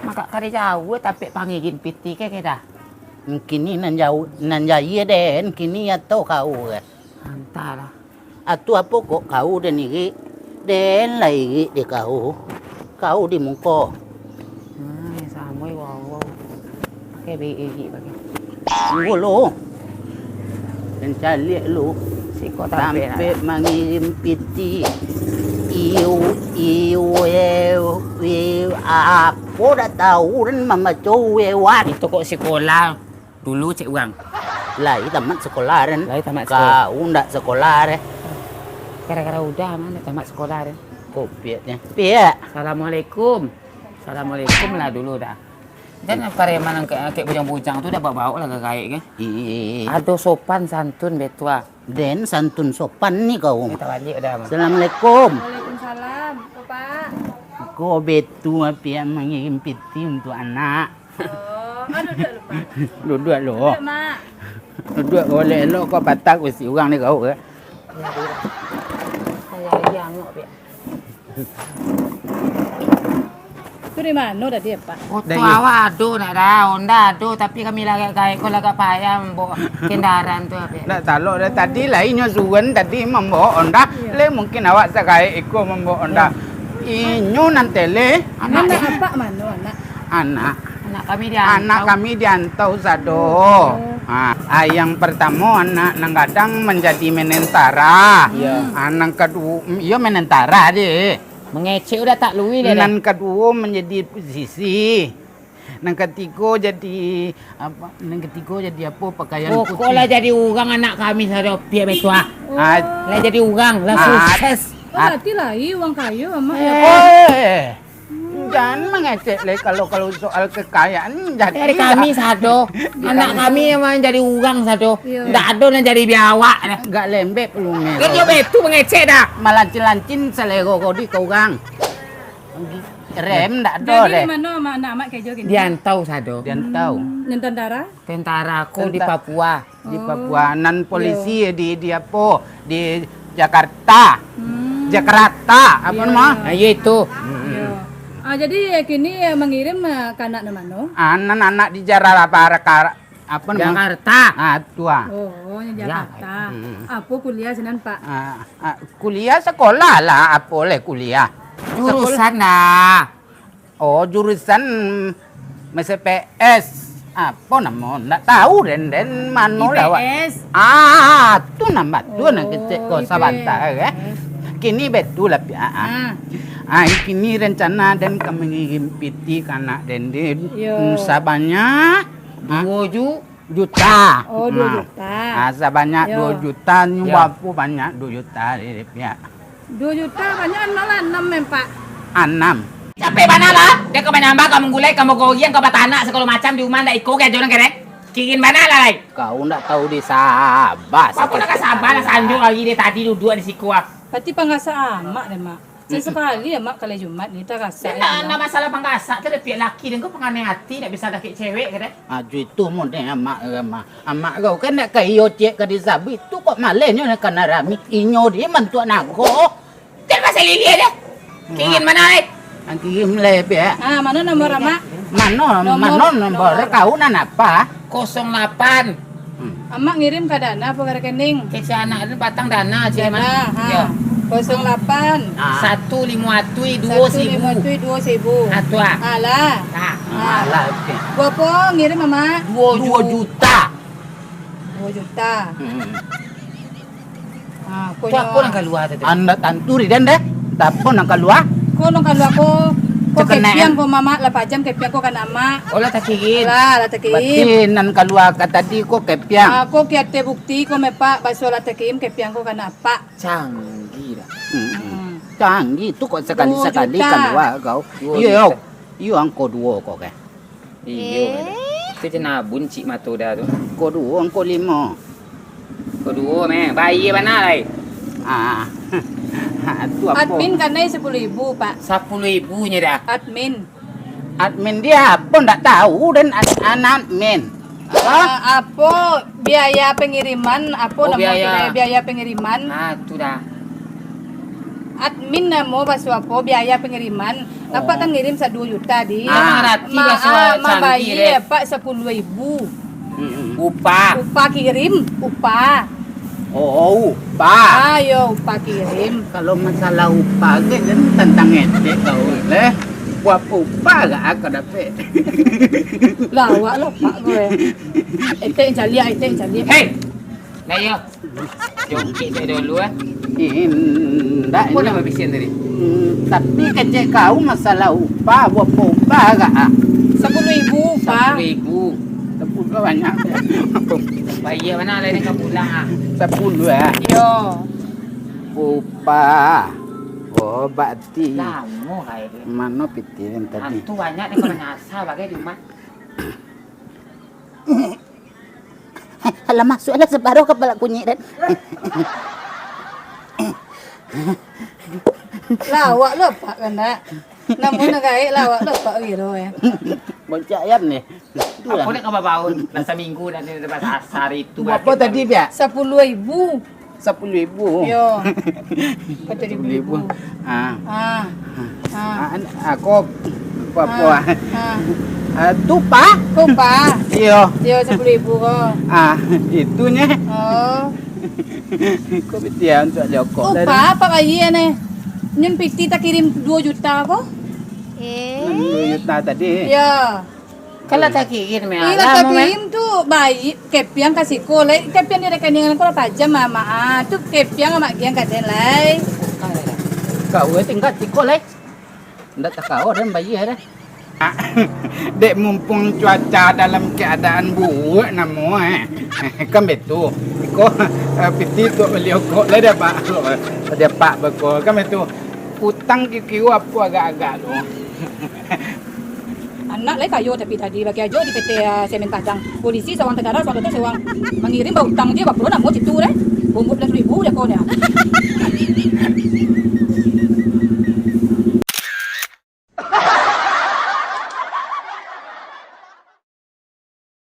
Maka kari jauh tapi pangigin piti ke dah. Kini nan jauh nan jaya den kini atau kau ke. Antara. Atu apa kok kau den iki den lagi di kau. Kau di muka. Sama wow. Pakai BI pakai. Tunggu lo. Dan cari lo. Siko Sampai mengirim piti. Aku dah tahu dan mama cowok itu kok sekolah dulu cek uang. Lah, tamat sekolah kan? Lah, tamat sekolah. Kau ndak sekolah deh. Kira-kira udah mana tamat sekolah deh. Kok piatnya? Piat. Assalamualaikum. Assalamualaikum lah dulu dah. Dan pareman kayak bujang-bujang tuh udah bawa lah kayak kan. Ada sopan santun betua. Den santun sopan nih kau. Kita balik udah. Assalamualaikum. Waalaikumsalam, Bapak. Kau betul piat mengirim piti untuk anak. Oh, duduk lupa. Duduk lo. Duduk, Mak. Duduk boleh lo kau batak usi orang ni kau ke? Saya jangok piat. Itu di mana tadi ya, Pak? Oh, tu awak ado nak dah, Honda ado tapi kami lagi kayak kau lagi payah membawa kendaraan tu apa. Nak talok dah tadi lainnya suwen tadi membawa Honda. Le mungkin awak sekai ikut membawa Honda. Inyo nanti le Anak apa mana anak? anak Kami dia. anak kami diantau sado. Yang pertama anak nang kadang menjadi menentara. Anak kedua iya menentara deh. Mengecek udah tak lui dia. Yang kedua menjadi posisi. Yang ketiga jadi apa? Yang ketiga jadi apa? Pakaian putih. Pokoknya jadi urang anak kami sado pia betua. Ah, Lah jadi urang, lah sukses. Oh, berarti lah uang kayu sama ya. Jangan mengecek le kalau soal kekayaan jadi Dari kami sado, anak kami emang jadi urang sado. Iya. Ndak ada yang jadi biawak dah. enggak lembek pelungnya. Kan dia betul mengecek dah. Malancin-lancin selego kau di kau gang. Rem ndak ada Jadi deh. di mana sama anak-anak kayak gini? Diantau sado. Dia tahu Yang tentara? Tentaraku di Papua. di Papua nan polisi di apa di Jakarta. Jakarta apa nama? Nah, itu. Iya. Jadi kini mengirim ke anak mana? Anak-anak di Jakarta apa nama? Jakarta. Tua. Oh, yang Jakarta. Apa kuliah senan, Pak? Kuliah sekolah lah apa boleh kuliah. Jurusan dah. Oh, jurusan MSPS. Apa nama? Nggak tahu den mana lawat. IPS. Tu nama tu nak kecek kau sabanta ke. Kini betul lah pia. Kini rencana dan kami mengirim piti kanak den sebanyak 2 juta. Oh, 2 juta. Sebanyak Yo. 2 juta nyuap banyak 2 juta di pia. 2 juta banyak malah 6 Pak. 6. Capek mana lah? Dia kau menambah, kau menggulai, kamu goyang, kau batanak segala macam di rumah ndak ikut kayak orang kerek. Kikin mana lah? Kau ndak tahu di Sabah. Aku nak sabar lah sanjung lagi dia tadi duduk di siku ah. Berarti pangasa amak deh, Mak. Sesekali ya, Mak, kalau Jumat ni kita rasa. Nah, masalah panggasak tu dia pihak laki dan kau penganeh hati tak bisa dakik cewek kerek. Aju itu model amak kau kan nak kayo cek ke di Sabi tu kok malenya nak kena rami inyo dia mantu nago. Dia pasal lili dia. Kikin mana lah? Angki mlep ya. Mana nomor Mak? Mano nomor kau nan apa? 08. Amak ngirim ke dana apa ke rekening? Kece anak itu batang dana aja Dana, mana? Ya. 08 151 2.000. Atu ah. Alah. Nah, Alah. Berapa ngirim Mak? 2 juta. 2 juta. Tu aku nak keluar tu. Anda tanturi dan deh. Tapi nak keluar. Ko long kalau aku ko Cekenaan. kepiang ko Mama 8 jam kepiang ko kan Amak. Olah tak kikin. Lah tekim. Berarti nan keluar ke tadi kok kepiang. Ako kiate bukti ko me Pak baso la tekim kepiang ko kan apa? Canggih dah. Canggih tu kok sekali-sekali 2 juta. keluar kau. 2 Iyo. Iyo angko 2 kok ke. Iyo. Tu cina bunci matu dah tu. Angko 2 angko 5. Kedua meh, bayi mana lai? Tu apa? Admin kanai 10.000 Pak. 10.000 nya dah. Admin. Admin dia apa ndak tahu dan admin. Apa biaya pengiriman? Apa Oh, nama biaya pengiriman? Tu dah. Admin namo baso apa biaya pengiriman? Apa kan ngirim 1 juta di. Rati bahasa bayi canggih, Pak 10.000. Upah. Upah kirim, upah. Oh, upah. Ayo upah kirim. Kalau masalah upah ke kan tentang ente kau leh. Buat upah gak aku dapat. Lawak lo Pak gue. Ente yang cari. Hei. Nah yo. Jom kita dulu Indah. Apa nama bisian tadi? Tapi kecek kau masalah upah, buat upah gak? 10.000 upah. 10.000. Sepuluh banyak. Bayi mana lain kau pulang ah? 10 ya. Yo. Upah. Oh, berarti Lama kayak gitu. mana pikiran tadi? Hantu banyak nih kalau nyasar bagai di rumah. Alah masuklah separuh kepala kunyit dan Lawak lo Pak kena. Namun kayak lawak lo Pak gitu ya. Bocah ayam nih. Aku nak kau bawa nasa minggu dan ini dapat asar itu. Apa tadi biar? 10.000. 10.000. Yo. Kata 10.000. Ah. Aku apa? Tu pak? Upah. Iya. Yo 10.000 kok. Itunya. Oh. Kau dia untuk jokok. Upah apa kayak nih? Nyun piti tak kirim 2 juta kok? 2 juta tadi. Ya. Kalau tak kirim ya. Iya tak kirim tuh bayi kepiang kasih kolek. Kepiang dia rekening ko pajam mama. Tuh kepiang sama gian kaden lai. Kau tinggal tiko leh. Ndak tak kau dan bayi ada. Dek mumpung cuaca dalam keadaan buruk namo kan betul. Ko piti tu beliau kok le dah pak. Dia pak beko kan betul. Utang kikiu apa agak-agak tu. Anak lai kayo tapi tadi bagi ajo di PT Semen Padang. Polisi sawang negara sawang tu sawang mengirim bawa utang dia 40 nak mau situ deh. Bumbu 10.000 dia kau dia.